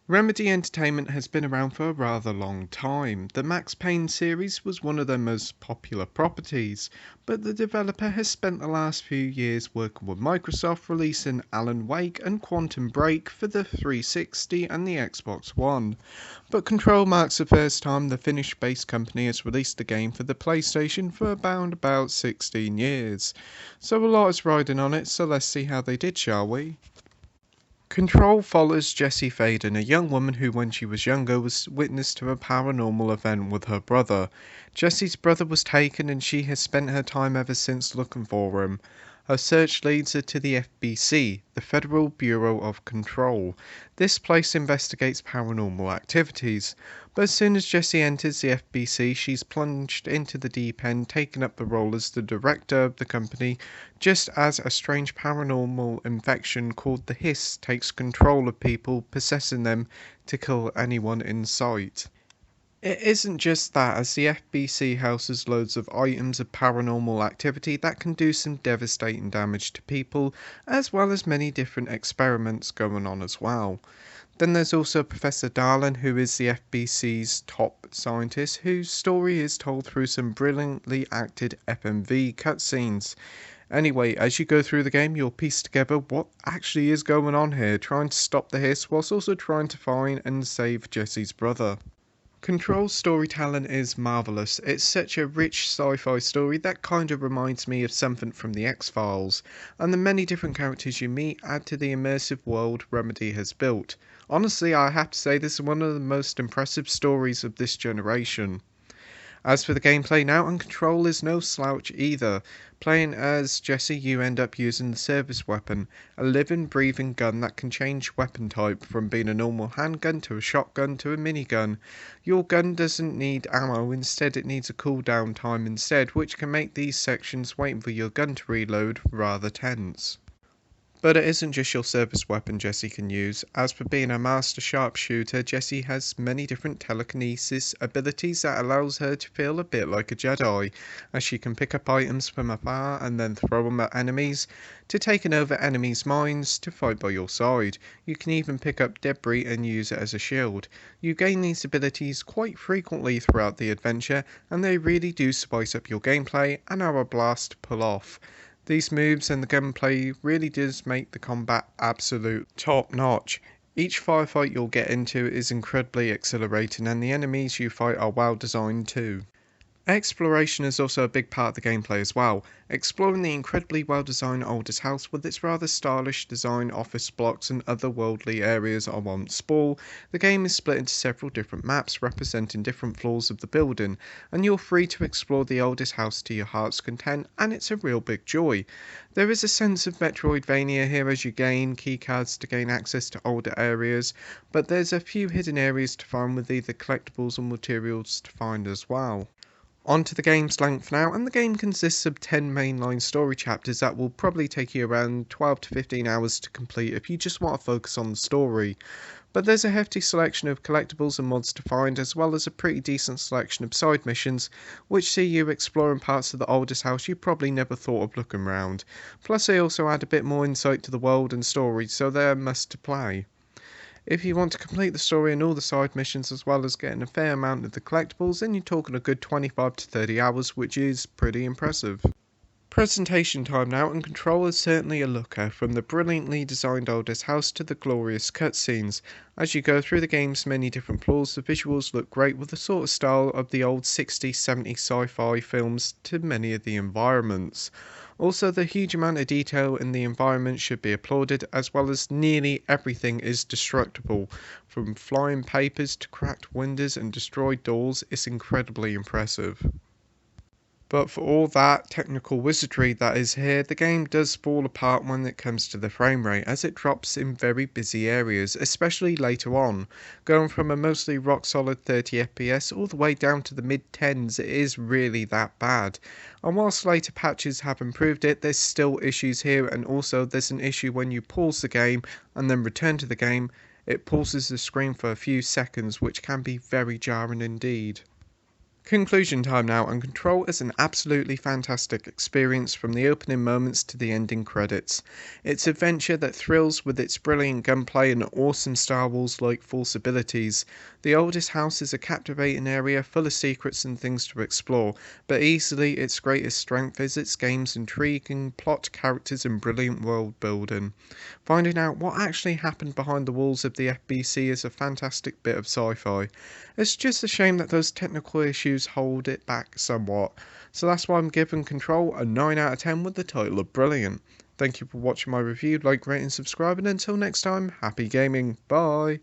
Remedy Entertainment has been around for a rather long time. The Max Payne series was one of their most popular properties, but the developer has spent the last few years working with Microsoft releasing Alan Wake and Quantum Break for the 360 and the Xbox One. But Control marks the first time the Finnish-based company has released a game for the PlayStation for about 16 years. So a lot is riding on it, so let's see how they did, shall we? Control follows Jessie Faden, a young woman who when she was younger was witness to a paranormal event with her brother. Jessie's brother was taken and she has spent her time ever since looking for him. Her search leads her to the FBC, the Federal Bureau of Control. This place investigates paranormal activities, but as soon as Jessie enters the FBC, she's plunged into the deep end, taking up the role as the director of the company, just as a strange paranormal infection called the Hiss takes control of people, possessing them to kill anyone in sight. It isn't just that, as the FBC houses loads of items of paranormal activity that can do some devastating damage to people, as well as many different experiments going on as well. Then there's also Professor Darlin, who is the FBC's top scientist, whose story is told through some brilliantly acted FMV cutscenes. Anyway, as you go through the game, you'll piece together what actually is going on here, trying to stop the Hiss whilst also trying to find and save Jessie's brother. Control's storytelling is marvellous. It's such a rich sci-fi story that kind of reminds me of something from the X-Files, and the many different characters you meet add to the immersive world Remedy has built. Honestly, I have to say this is one of the most impressive stories of this generation. As for the gameplay now, and Control is no slouch either. Playing as Jessie, you end up using the service weapon, a living, breathing gun that can change weapon type from being a normal handgun to a shotgun to a minigun. Your gun doesn't need ammo, instead it needs a cooldown time instead, which can make these sections waiting for your gun to reload rather tense. But it isn't just your service weapon Jessie can use. As for being a master sharpshooter, Jessie has many different telekinesis abilities that allows her to feel a bit like a Jedi, as she can pick up items from afar and then throw them at enemies, to taking over enemies' minds to fight by your side. You can even pick up debris and use it as a shield. You gain these abilities quite frequently throughout the adventure, and they really do spice up your gameplay and are a blast to pull off. These moves and the gunplay really does make the combat absolute top notch. Each firefight you'll get into is incredibly exhilarating and the enemies you fight are well designed too. Exploration is also a big part of the gameplay as well. Exploring the incredibly well designed Aldous house with its rather stylish design, office blocks and otherworldly areas on one spool, the game is split into several different maps representing different floors of the building, and you're free to explore the Aldous house to your heart's content, and it's a real big joy. There is a sense of Metroidvania here as you gain keycards to gain access to older areas, but there's a few hidden areas to find with either collectibles or materials to find as well. On to the game's length now, and the game consists of 10 mainline story chapters that will probably take you around 12 to 15 hours to complete if you just want to focus on the story. But there's a hefty selection of collectibles and mods to find, as well as a pretty decent selection of side missions, which see you exploring parts of the oldest house you probably never thought of looking around. Plus they also add a bit more insight to the world and story, so they're a must to play. If you want to complete the story and all the side missions as well as getting a fair amount of the collectibles, then you're talking a good 25 to 30 hours, which is pretty impressive. Presentation time now, and Control is certainly a looker, from the brilliantly designed Aldous house to the glorious cutscenes. As you go through the game's many different floors, the visuals look great with the sort of style of the old 60s, 70s sci-fi films to many of the environments. Also, the huge amount of detail in the environment should be applauded, as well as nearly everything is destructible. From flying papers to cracked windows and destroyed doors, it's incredibly impressive. But for all that technical wizardry that is here, the game does fall apart when it comes to the frame rate, as it drops in very busy areas, especially later on. Going from a mostly rock solid 30 FPS all the way down to the mid 10s, it is really that bad. And whilst later patches have improved it, there's still issues here, and also there's an issue when you pause the game and then return to the game. It pauses the screen for a few seconds, which can be very jarring indeed. Conclusion time now, and Control is an absolutely fantastic experience from the opening moments to the ending credits. It's adventure that thrills with its brilliant gunplay and awesome Star Wars like Force abilities. The oldest house is a captivating area full of secrets and things to explore, but easily its greatest strength is its game's intriguing plot, characters, and brilliant world building. Finding out what actually happened behind the walls of the FBC is a fantastic bit of sci-fi. It's just a shame that those technical issues hold it back somewhat. So that's why I'm giving Control a 9 out of 10 with the title of brilliant. Thank you for watching my review, like, rate and subscribe, and until next time, happy gaming, bye!